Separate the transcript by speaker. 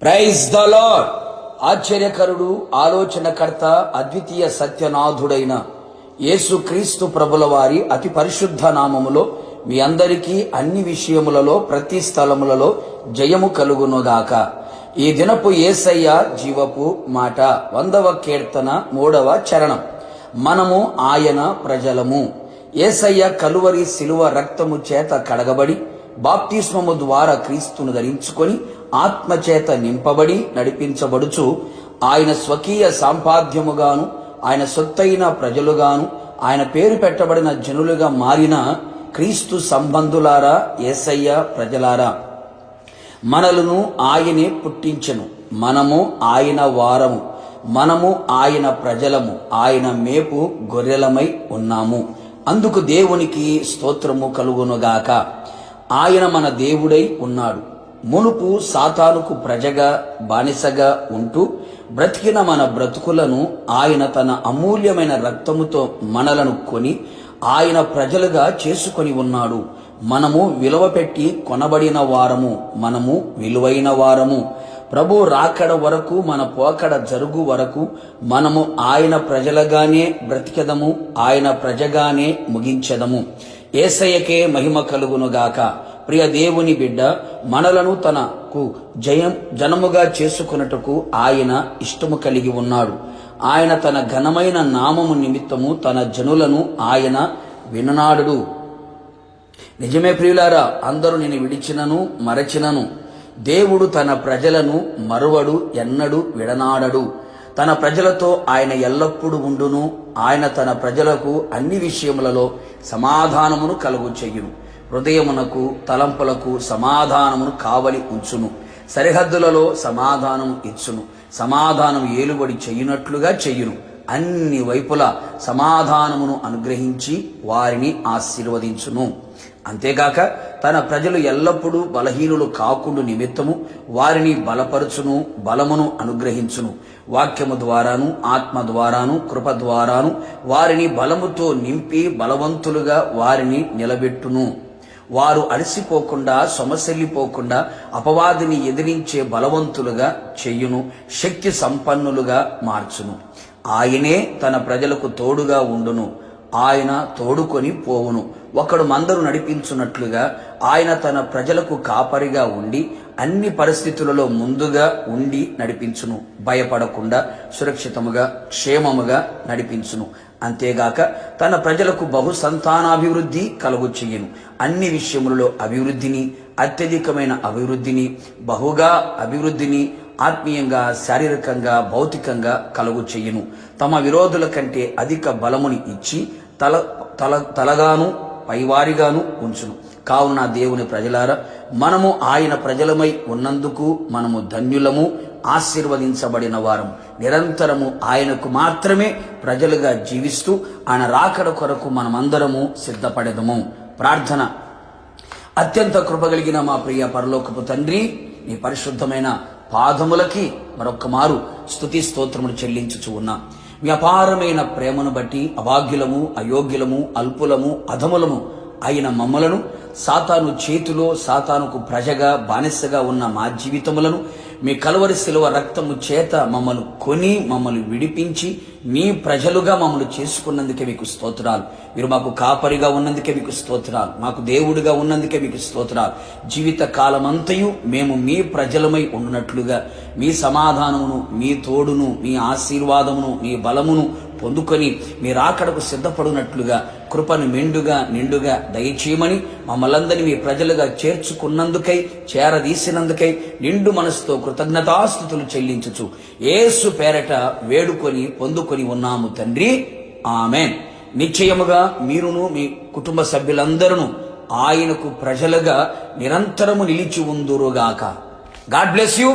Speaker 1: Praise the lord. ఆశ్చర్యకరుడు, ఆలోచనకర్త, అద్వితీయ సత్యనాథుడైన యేసుక్రీస్తు ప్రభుల వారి అతి పరిశుద్ధ నామములో మీ అందరికీ అన్ని విషయములలో ప్రతి స్థలములలో జయము కలుగునుగాక. ఈ దినపు యేసయ్య జీవపు మాట 100వ కీర్తన 3వ చరణం. మనము ఆయన ప్రజలము. యేసయ్య కలువరి శిలువ రక్తము చేత కడగబడి బాప్తిస్మము ద్వారా క్రీస్తును ధరించుకొని ఆత్మచేత నింపబడి నడిపించబడుచు ఆయన స్వకీయ సంపాద్యముగాను ఆయన సొత్తైన ప్రజలుగాను ఆయన పేరు పెట్టబడిన జనులుగా మారిన క్రీస్తు సంబంధులారా, యేసయ్య ప్రజలారా, మనలను ఆయనే పుట్టించెను. మనము ఆయన వారము, మనము ఆయన ప్రజలము, ఆయన మేపు గొర్రెలమై ఉన్నాము. అందుకు దేవునికి స్తోత్రము కలుగునుగాక. ఆయన మన దేవుడై ఉన్నాడు. మునుపు సాతానుకు ప్రజగా బానిసగా ఉంటూ బ్రతికిన మన బ్రతుకులను ఆయన తన అమూల్యమైన రక్తముతో మనలను కొని ఆయన ప్రజలుగా చేసుకొని ఉన్నాడు. మనము విలువ పెట్టి కొనబడిన వారము, మనము విలువైన వారము. ప్రభు రాకడ వరకు, మన పోకడ జరుగు వరకు మనము ఆయన ప్రజలుగానే బ్రతికెదము, ఆయన ప్రజగానే ముగించెదము. యేసయ్యకే మహిమ కలుగునుగాక. ప్రియ దేవుని బిడ్డ, మనలను తనకు జనముగా చేసుకున్నట్టుకు ఆయన ఇష్టము కలిగి ఉన్నాడు. ఆయన తన ఘనమైన నామము నిమిత్తము తన జనులను ఆయన విననాడు. నిజమే ప్రియులారా, అందరూ నేను విడిచినను మరచినను దేవుడు తన ప్రజలను మరువడు, ఎన్నడు విడనాడడు. తన ప్రజలతో ఆయన ఎల్లప్పుడూ ఉండును. ఆయన తన ప్రజలకు అన్ని విషయములలో సమాధానమును కలుగు చెయ్యును. హృదయమునకు తలంపులకు సమాధానమును కావలి ఉంచును. సరిహద్దులలో సమాధానము ఇచ్చును. సమాధానం ఏలుబడి చెయ్యునట్లుగా చెయ్యును. అన్ని వైపులా సమాధానమును అనుగ్రహించి వారిని ఆశీర్వదించును. అంతేగాక తన ప్రజలు ఎల్లప్పుడూ బలహీనులు కాకుండా నిమిత్తము వారిని బలపరుచును, బలమును అనుగ్రహించును. వాక్యము ద్వారాను, ఆత్మ ద్వారాను, కృప ద్వారాను వారిని బలముతో నింపి బలవంతులుగా వారిని నిలబెట్టును. వారు అలసిపోకుండా, సొమసెల్లిపోకుండా అపవాదిని ఎదిరించే బలవంతులుగా చెయ్యును, శక్తి సంపన్నులుగా మార్చును. ఆయనే తన ప్రజలకు తోడుగా ఉండును. ఆయన తోడుకొని పోవును. ఒకడు మందరు నడిపించున్నట్లుగా ఆయన తన ప్రజలకు కాపరిగా ఉండి అన్ని పరిస్థితులలో ముందుగా ఉండి నడిపించును. భయపడకుండా సురక్షితముగా, క్షేమముగా నడిపించును. అంతేగాక తన ప్రజలకు బహు సంతానాభివృద్ధి కలుగు చెయ్యను. అన్ని విషయములలో అభివృద్ధిని, అత్యధికమైన అభివృద్ధిని, బహుగా అభివృద్ధిని ఆత్మీయంగా, శారీరకంగా, భౌతికంగా కలుగు చెయ్యను. తమ విరోధుల కంటే అధిక బలముని ఇచ్చి తలగాను పైవారిగాను ఉంచును. కావున దేవుని ప్రజలారా, మనము ఆయన ప్రజలమై ఉన్నందుకు మనము ధన్యులము, ఆశీర్వదించబడిన వారము. నిరంతరము ఆయనకు మాత్రమే ప్రజలుగా జీవిస్తూ ఆయన రాకడ కొరకు మనమందరము సిద్ధపడెదము. ప్రార్థన. అత్యంత కృపగలిగిన మా ప్రియ పరలోకపు తండ్రి, నీ పరిశుద్ధమైన పాదములకి మరొక్క మారు స్తుతి స్తోత్రములు చెల్లించుచు ఉన్నాం. మీ అపారమైన ప్రేమను బట్టి అభాగ్యులము, అయోగ్యులము, అల్పులము, అధములము అయిన మమ్మలను సాతాను చేతిలో, సాతానుకు ప్రజగా బానిసగా ఉన్న మా జీవితములను మీ కలువరి శిలువ రక్తము చేత మమ్మల్ని కొని మమ్మల్ని విడిపించి మీ ప్రజలుగా మమ్మల్ని చేసుకున్నందుకే మీకు స్తోత్రాలు. మీరు మాకు కాపరిగా ఉన్నందుకే మీకు స్తోత్రాలు. మాకు దేవుడిగా ఉన్నందుకే మీకు స్తోత్రాలు. జీవిత కాలమంతయు మేము మీ ప్రజలమై ఉన్నట్లుగా మీ సమాధానమును, మీ తోడును, మీ ఆశీర్వాదమును, మీ బలమును పొందుకొని మీ రాకడకు సిద్ధపడినట్లుగా కృపను మెండుగా నిండుగా దయచేయమని మమ్మల్ందరినీ మీ ప్రజలుగా చేర్చుకున్నందుకై, చేరదీసినందుకై నిండు మనసుతో కృతజ్ఞతాస్తుతులు చెల్లించుచు యేసు పేరట వేడుకొని పొందుకొని ఉన్నాము తండ్రి. ఆమెన్. నిశ్చయముగా మీరును మీ కుటుంబ సభ్యులందరూ ఆయనకు ప్రజలుగా నిరంతరము నిలిచి ఉందురుగాక. God bless you.